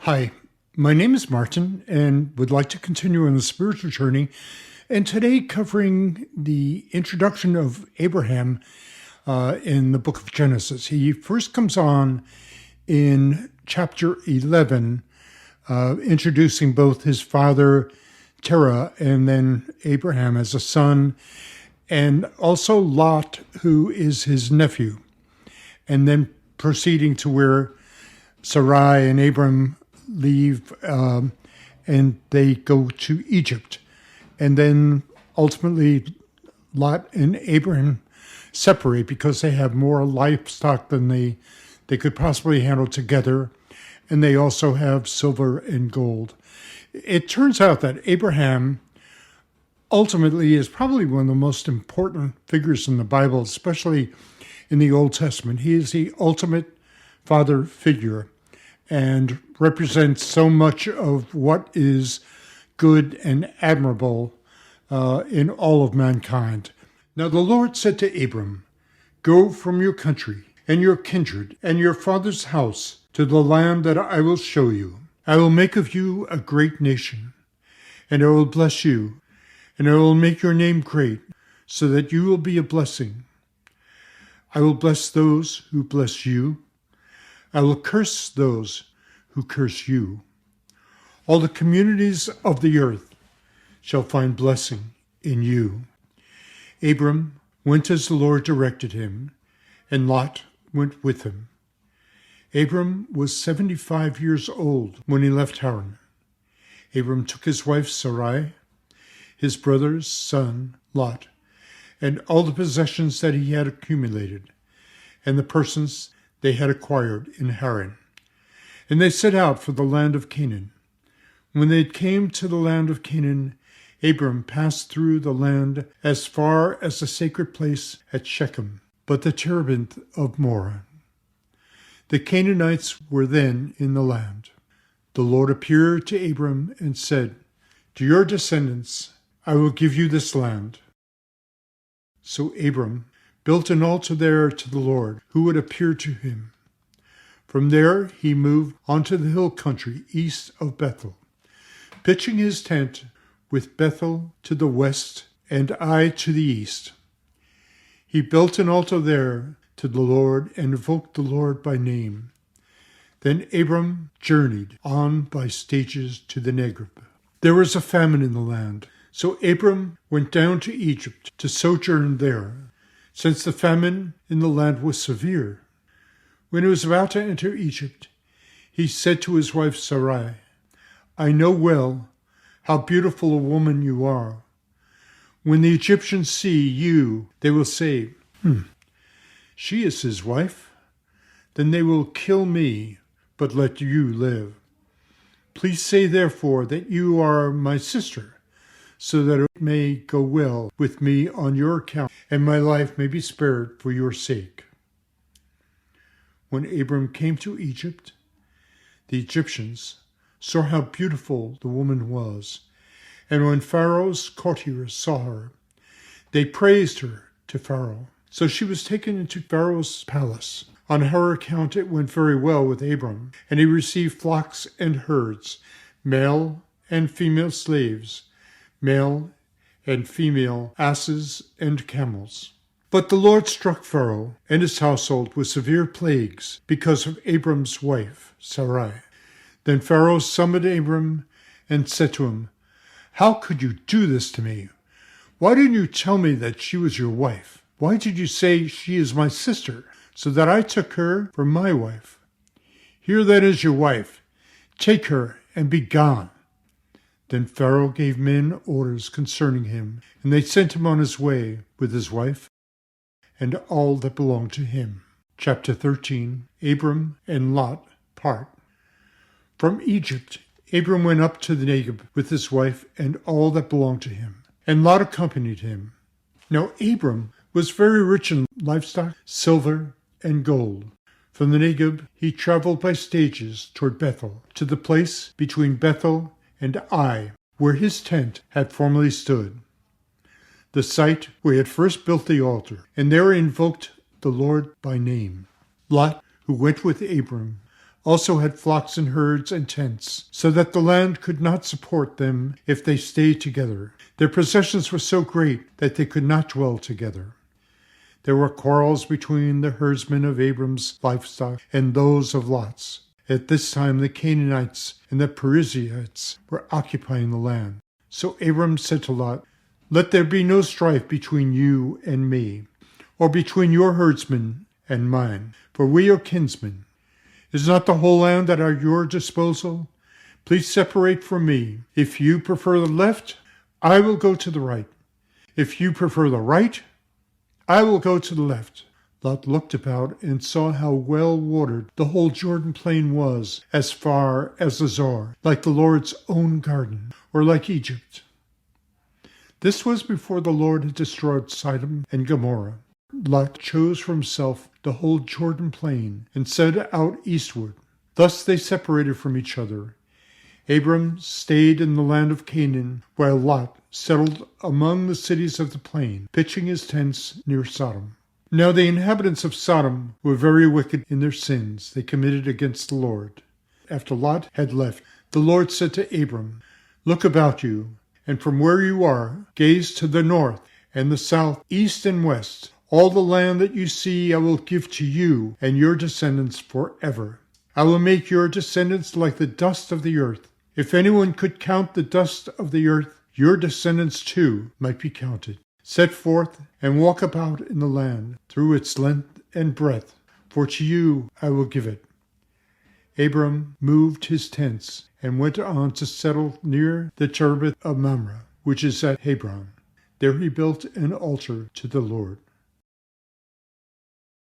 Hi, my name is Martin and would like to continue on the spiritual journey, and today covering the introduction of Abraham in the book of Genesis. He first comes on in chapter 11, introducing both his father Terah and then Abraham as a son, and also Lot, who is his nephew, and then proceeding to where Sarai and Abram leave and they go to Egypt. And then ultimately Lot and Abraham separate because they have more livestock than they could possibly handle together. And they also have silver and gold. It turns out that Abraham ultimately is probably one of the most important figures in the Bible, especially in the Old Testament. He is the ultimate father figure and represents so much of what is good and admirable in all of mankind. Now the Lord said to Abram, "Go from your country and your kindred and your father's house to the land that I will show you. I will make of you a great nation, and I will bless you, and I will make your name great, so that you will be a blessing. I will bless those who bless you. I will curse those who curse you. All the communities of the earth shall find blessing in you." Abram went as the Lord directed him, and Lot went with him. Abram was 75 years old when he left Haran. Abram took his wife Sarai, his brother's son Lot, and all the possessions that he had accumulated, and the persons they had acquired in Haran. And they set out for the land of Canaan. When they came to the land of Canaan, Abram passed through the land as far as the sacred place at Shechem, but the terebinth of Moreh. The Canaanites were then in the land. The Lord appeared to Abram and said, "To your descendants I will give you this land." So Abram built an altar there to the Lord, who had appeared to him. From there he moved onto the hill country east of Bethel, pitching his tent with Bethel to the west and Ai to the east. He built an altar there to the Lord and invoked the Lord by name. Then Abram journeyed on by stages to the Negev. There was a famine in the land, so Abram went down to Egypt to sojourn there, since the famine in the land was severe. When he was about to enter Egypt, he said to his wife Sarai, "I know well how beautiful a woman you are. When the Egyptians see you, they will say, 'She is his wife.' Then they will kill me, but let you live. Please say, therefore, that you are my sister, so that it may go well with me on your account, and my life may be spared for your sake." When Abram came to Egypt, the Egyptians saw how beautiful the woman was, and when Pharaoh's courtiers saw her, they praised her to Pharaoh. So she was taken into Pharaoh's palace. On her account it went very well with Abram, and he received flocks and herds, male and female slaves, male and female asses and camels. But the Lord struck Pharaoh and his household with severe plagues because of Abram's wife, Sarai. Then Pharaoh summoned Abram and said to him, "How could you do this to me? Why didn't you tell me that she was your wife? Why did you say she is my sister, so that I took her for my wife? Here then is your wife. Take her and be gone." Then Pharaoh gave men orders concerning him, and they sent him on his way with his wife and all that belonged to him. Chapter 13, Abram and Lot part. From Egypt, Abram went up to the Negev with his wife and all that belonged to him, and Lot accompanied him. Now Abram was very rich in livestock, silver, and gold. From the Negev he traveled by stages toward Bethel, to the place between Bethel and Ai, where his tent had formerly stood, the site where he had first built the altar, and there invoked the Lord by name. Lot, who went with Abram, also had flocks and herds and tents, so that the land could not support them if they stayed together. Their possessions were so great that they could not dwell together. There were quarrels between the herdsmen of Abram's livestock and those of Lot's. At this time the Canaanites and the Perizzites were occupying the land. So Abram said to Lot, "Let there be no strife between you and me, or between your herdsmen and mine, for we are kinsmen. Is not the whole land at your disposal? Please separate from me. If you prefer the left, I will go to the right. If you prefer the right, I will go to the left." Lot looked about and saw how well watered the whole Jordan plain was, as far as the Zoar, like the Lord's own garden, or like Egypt. This was before the Lord had destroyed Sodom and Gomorrah. Lot chose for himself the whole Jordan plain and set out eastward. Thus they separated from each other. Abram stayed in the land of Canaan, while Lot settled among the cities of the plain, pitching his tents near Sodom. Now the inhabitants of Sodom were very wicked in their sins they committed against the Lord. After Lot had left, the Lord said to Abram, "Look about you, and from where you are, gaze to the north and the south, east and west. All the land that you see I will give to you and your descendants forever. I will make your descendants like the dust of the earth. If anyone could count the dust of the earth, your descendants too might be counted. Set forth and walk about in the land through its length and breadth, for to you I will give it." Abram moved his tents and went on to settle near the Cherubim of Mamre, which is at Hebron. There he built an altar to the Lord.